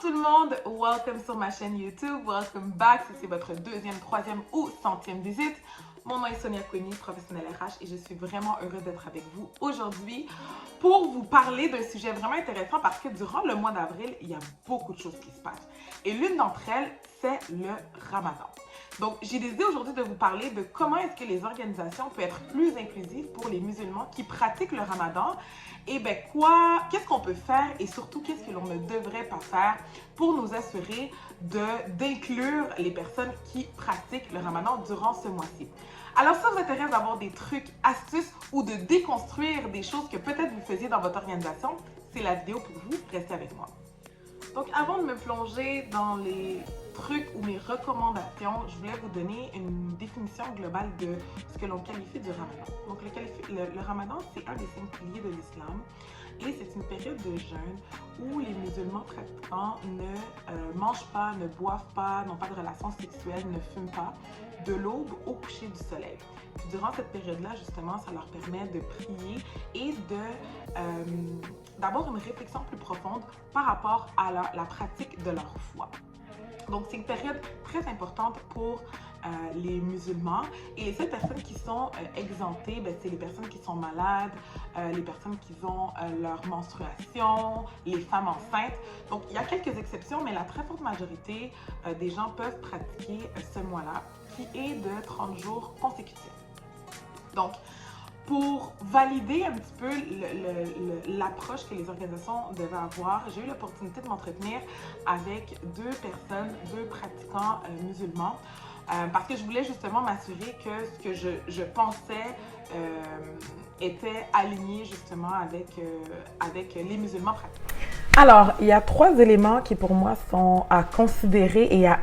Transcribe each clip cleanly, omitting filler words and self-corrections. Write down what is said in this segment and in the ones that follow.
tout le monde, welcome sur ma chaîne YouTube, welcome back si c'est votre deuxième, troisième ou centième visite. Mon nom est Sonia Kouini, professionnelle RH et je suis vraiment heureuse d'être avec vous aujourd'hui pour vous parler d'un sujet vraiment intéressant parce que durant le mois d'avril, il y a beaucoup de choses qui se passent. Et l'une d'entre elles, c'est le Ramadan. Donc, j'ai décidé aujourd'hui de vous parler de comment est-ce que les organisations peuvent être plus inclusives pour les musulmans qui pratiquent le Ramadan. Et bien qu'est-ce qu'on peut faire et surtout qu'est-ce que l'on ne devrait pas faire pour nous assurer d'inclure les personnes qui pratiquent le Ramadan durant ce mois-ci. Alors, si ça vous intéresse d'avoir des trucs, astuces ou de déconstruire des choses que peut-être vous faisiez dans votre organisation, c'est la vidéo pour vous. Restez avec moi. Donc, avant de me plonger dans les trucs ou mes recommandations, je voulais vous donner une définition globale de ce que l'on qualifie du Ramadan. Donc, le Ramadan, c'est un des 5 piliers de l'islam et c'est une période de jeûne où les musulmans pratiquants ne mangent pas, ne boivent pas, n'ont pas de relations sexuelles, ne fument pas de l'aube au coucher du soleil. Puis durant cette période-là, justement, ça leur permet de prier et d'avoir une réflexion plus profonde par rapport à la pratique de leur foi. Donc, c'est une période très importante pour les musulmans et les seules personnes qui sont exemptées, c'est les personnes qui sont malades, les personnes qui ont leur menstruation, les femmes enceintes. Donc, il y a quelques exceptions, mais la très forte majorité des gens peuvent pratiquer ce mois-là qui est de 30 jours consécutifs. Donc, pour valider un petit peu l'approche que les organisations devaient avoir, j'ai eu l'opportunité de m'entretenir avec deux pratiquants musulmans, parce que je voulais justement m'assurer que ce que je pensais était aligné justement avec les musulmans pratiquants. Alors, il y a 3 éléments qui pour moi sont à considérer et à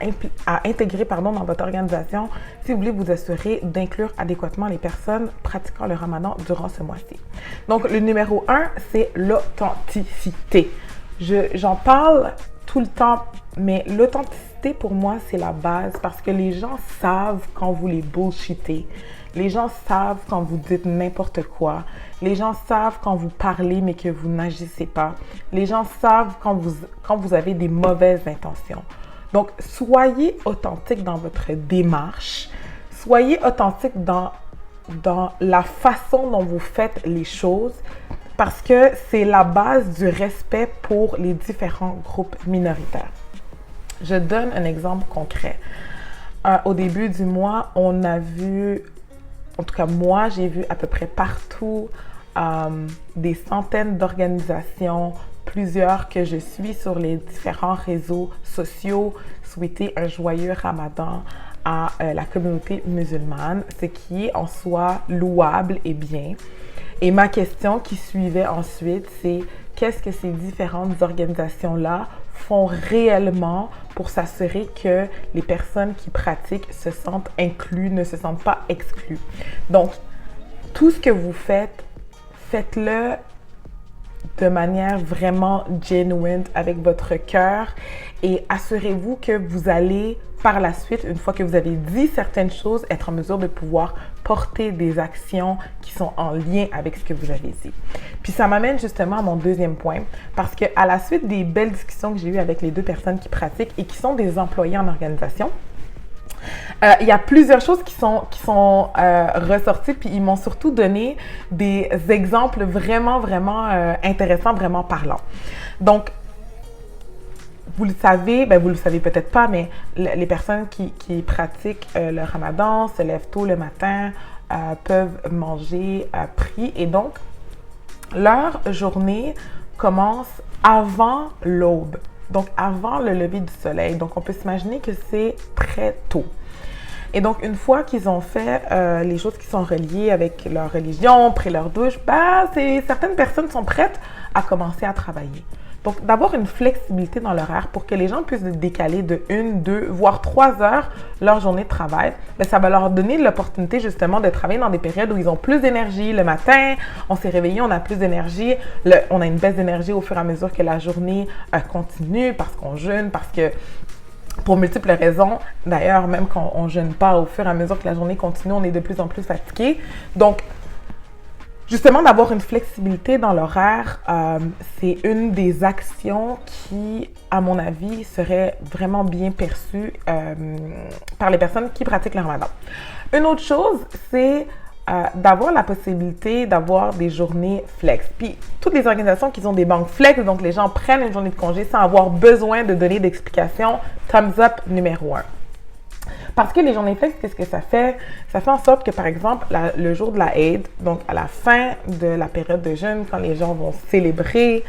intégrer dans votre organisation si vous voulez vous assurer d'inclure adéquatement les personnes pratiquant le Ramadan durant ce mois-ci. Donc, le numéro 1, c'est l'authenticité. J'en parle tout le temps, mais l'authenticité pour moi, c'est la base parce que les gens savent quand vous les bullshitez. Les gens savent quand vous dites n'importe quoi. Les gens savent quand vous parlez mais que vous n'agissez pas. Les gens savent quand vous avez des mauvaises intentions. Donc, soyez authentique dans votre démarche. Soyez authentique dans la façon dont vous faites les choses parce que c'est la base du respect pour les différents groupes minoritaires. Je donne un exemple concret. Au début du mois, on a vu... En tout cas, moi, j'ai vu à peu près partout des centaines d'organisations, plusieurs que je suis sur les différents réseaux sociaux, souhaiter un joyeux Ramadan à la communauté musulmane, ce qui est en soi louable et bien. Et ma question qui suivait ensuite, c'est qu'est-ce que ces différentes organisations-là font réellement pour s'assurer que les personnes qui pratiquent se sentent inclus, ne se sentent pas exclus. Donc, tout ce que vous faites, faites-le de manière vraiment genuine, avec votre cœur et assurez-vous que vous allez, par la suite, une fois que vous avez dit certaines choses, être en mesure de pouvoir porter des actions qui sont en lien avec ce que vous avez dit. Puis ça m'amène justement à mon deuxième point, parce que à la suite des belles discussions que j'ai eues avec les 2 personnes qui pratiquent et qui sont des employés en organisation, il y a plusieurs choses qui sont ressorties, puis ils m'ont surtout donné des exemples vraiment intéressants, vraiment parlants. Donc, vous le savez, vous le savez peut-être pas, mais les personnes qui pratiquent le Ramadan se lèvent tôt le matin, peuvent manger pris et donc leur journée commence avant l'aube, donc avant le lever du soleil. Donc on peut s'imaginer que c'est très tôt. Et donc, une fois qu'ils ont fait les choses qui sont reliées avec leur religion, pris leur douche, certaines personnes sont prêtes à commencer à travailler. Donc, d'avoir une flexibilité dans l'horaire pour que les gens puissent décaler de 1, 2, voire 3 heures leur journée de travail, ça va leur donner l'opportunité justement de travailler dans des périodes où ils ont plus d'énergie. Le matin, on s'est réveillé, on a plus d'énergie. On a une baisse d'énergie au fur et à mesure que la journée continue parce qu'on jeûne, parce que pour multiples raisons. D'ailleurs, même quand on ne jeûne pas, au fur et à mesure que la journée continue, on est de plus en plus fatigué. Donc, Justement, d'avoir une flexibilité dans l'horaire, c'est une des actions qui, à mon avis, serait vraiment bien perçue par les personnes qui pratiquent le ramadan. Une autre chose, c'est d'avoir la possibilité d'avoir des journées flex. Puis, toutes les organisations qui ont des banques flex, donc les gens prennent une journée de congé sans avoir besoin de donner d'explication, thumbs up numéro 1. Parce que les journées flex, qu'est-ce que ça fait? Ça fait en sorte que, par exemple, le jour de la Eid, donc à la fin de la période de jeûne, quand les gens vont célébrer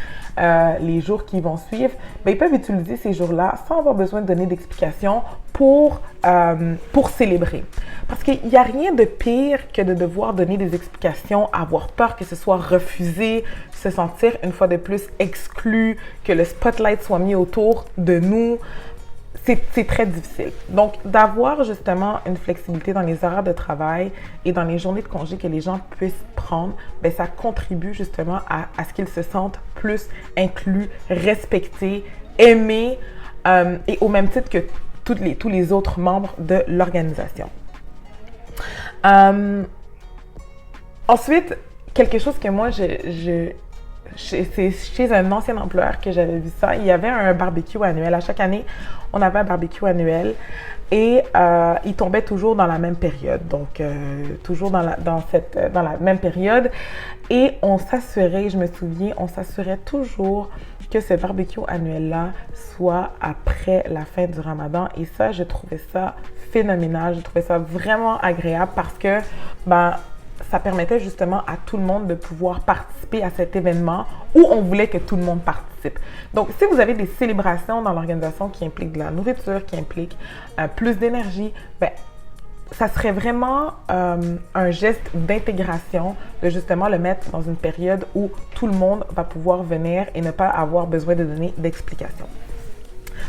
les jours qui vont suivre, bien, ils peuvent utiliser ces jours-là sans avoir besoin de donner d'explication pour célébrer. Parce qu'il n'y a rien de pire que de devoir donner des explications, avoir peur que ce soit refusé, se sentir une fois de plus exclu, que le spotlight soit mis autour de nous. C'est très difficile. Donc, d'avoir justement une flexibilité dans les horaires de travail et dans les journées de congé que les gens puissent prendre, bien, ça contribue justement à ce qu'ils se sentent plus inclus, respectés, aimés et au même titre que tous les autres membres de l'organisation. Ensuite, quelque chose que moi, c'est chez un ancien employeur que j'avais vu ça. Il y avait un barbecue annuel. À chaque année, on avait un barbecue annuel et il tombait toujours dans la même période. Donc, toujours dans la même période. Et on s'assurait, je me souviens, on s'assurait toujours que ce barbecue annuel-là soit après la fin du Ramadan. Et ça, je trouvais ça phénoménal. Je trouvais ça vraiment agréable parce que, ça permettait justement à tout le monde de pouvoir participer à cet événement où on voulait que tout le monde participe. Donc, si vous avez des célébrations dans l'organisation qui impliquent de la nourriture, qui impliquent plus d'énergie, bien, ça serait vraiment un geste d'intégration de justement le mettre dans une période où tout le monde va pouvoir venir et ne pas avoir besoin de donner d'explications.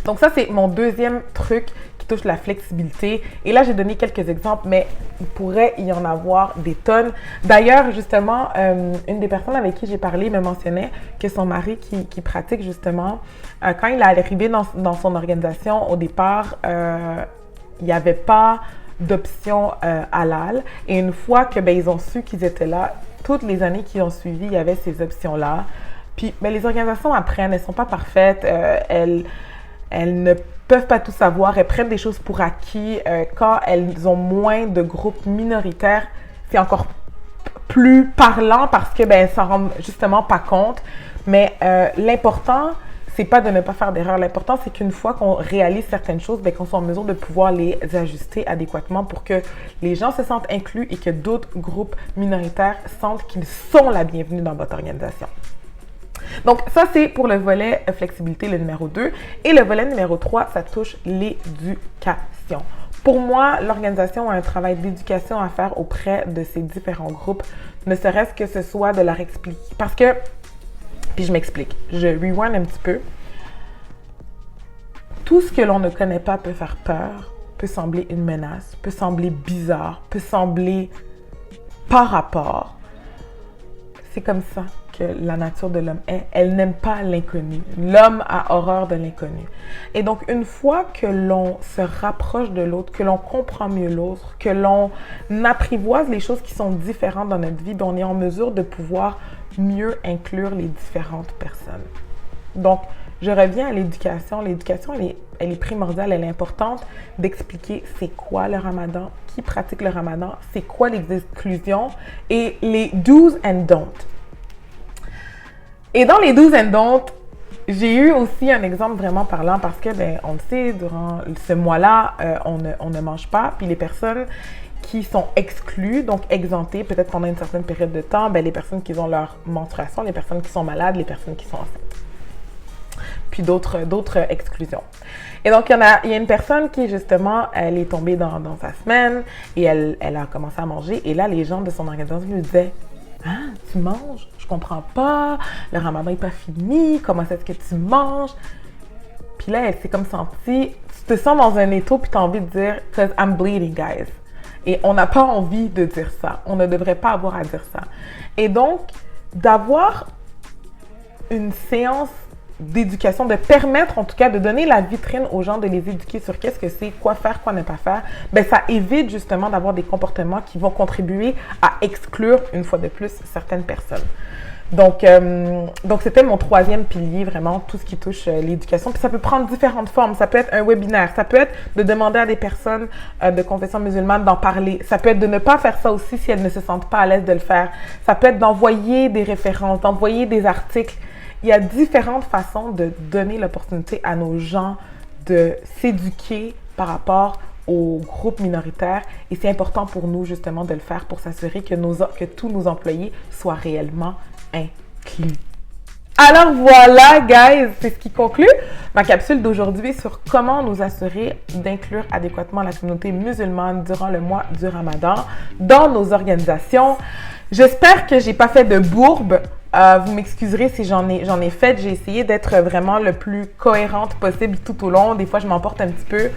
Donc ça, c'est mon deuxième truc qui touche la flexibilité. Et là, j'ai donné quelques exemples, mais il pourrait y en avoir des tonnes. D'ailleurs, justement, une des personnes avec qui j'ai parlé me mentionnait que son mari qui pratique justement, quand il est arrivé dans son organisation, au départ, il n'y avait pas d'option halal. Et une fois que ils ont su qu'ils étaient là, toutes les années qui ont suivi, il y avait ces options-là. Puis, les organisations apprennent, elles ne sont pas parfaites, elles ne peuvent pas tout savoir, elles prennent des choses pour acquis. Quand elles ont moins de groupes minoritaires, c'est encore plus parlant parce que elles s'en rendent justement pas compte. Mais l'important, c'est pas de ne pas faire d'erreur. L'important, c'est qu'une fois qu'on réalise certaines choses, qu'on soit en mesure de pouvoir les ajuster adéquatement pour que les gens se sentent inclus et que d'autres groupes minoritaires sentent qu'ils sont la bienvenue dans votre organisation. Donc, ça, c'est pour le volet flexibilité, le numéro 2. Et le volet numéro 3, ça touche l'éducation. Pour moi, l'organisation a un travail d'éducation à faire auprès de ces différents groupes, ne serait-ce que ce soit de leur expliquer. Parce que, puis je m'explique, je rewind un petit peu. Tout ce que l'on ne connaît pas peut faire peur, peut sembler une menace, peut sembler bizarre, peut sembler par rapport. C'est comme ça que la nature de l'homme est. Elle n'aime pas l'inconnu. L'homme a horreur de l'inconnu. Et donc, une fois que l'on se rapproche de l'autre, que l'on comprend mieux l'autre, que l'on apprivoise les choses qui sont différentes dans notre vie, on est en mesure de pouvoir mieux inclure les différentes personnes. Donc, je reviens à l'éducation. L'éducation, elle est primordiale, elle est importante d'expliquer c'est quoi le ramadan, qui pratique le ramadan, c'est quoi les exclusions et les do's and don'ts. Et dans les do's and don'ts, j'ai eu aussi un exemple vraiment parlant parce que, on le sait, durant ce mois-là, on ne mange pas. Puis les personnes qui sont exclues, donc exemptées, peut-être pendant une certaine période de temps, les personnes qui ont leur menstruation, les personnes qui sont malades, les personnes qui sont enceintes. Puis d'autres exclusions. Et donc, il y a une personne qui, justement, elle est tombée dans sa semaine et elle a commencé à manger. Et là, les gens de son organisation lui disaient « Ah, tu manges? Je comprends pas. Le ramadan n'est pas fini. Comment est-ce que tu manges? » Puis là, elle s'est comme sentie... Tu te sens dans un étau puis tu as envie de dire « Cause I'm bleeding, guys. » Et on n'a pas envie de dire ça. On ne devrait pas avoir à dire ça. Et donc, d'avoir une séance d'éducation, de permettre en tout cas de donner la vitrine aux gens, de les éduquer sur qu'est-ce que c'est, quoi faire, quoi ne pas faire, ben ça évite justement d'avoir des comportements qui vont contribuer à exclure une fois de plus certaines personnes. Donc c'était mon troisième pilier, vraiment, tout ce qui touche l'éducation. Puis ça peut prendre différentes formes. Ça peut être un webinaire, ça peut être de demander à des personnes de confession musulmane d'en parler. Ça peut être de ne pas faire ça aussi si elles ne se sentent pas à l'aise de le faire. Ça peut être d'envoyer des références, d'envoyer des articles. Il y a différentes façons de donner l'opportunité à nos gens de s'éduquer par rapport aux groupes minoritaires et c'est important pour nous justement de le faire pour s'assurer que tous nos employés soient réellement inclus. Alors voilà, guys, c'est ce qui conclut ma capsule d'aujourd'hui sur comment nous assurer d'inclure adéquatement la communauté musulmane durant le mois du Ramadan dans nos organisations. J'espère que j'ai pas fait de bourbe. Vous m'excuserez si j'en ai fait. J'ai essayé d'être vraiment le plus cohérente possible tout au long. Des fois, je m'emporte un petit peu.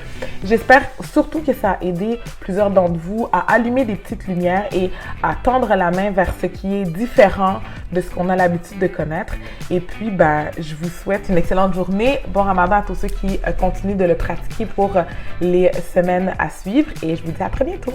J'espère surtout que ça a aidé plusieurs d'entre vous à allumer des petites lumières et à tendre la main vers ce qui est différent de ce qu'on a l'habitude de connaître. Et puis, je vous souhaite une excellente journée. Bon Ramadan à tous ceux qui continuent de le pratiquer pour les semaines à suivre. Et je vous dis à très bientôt.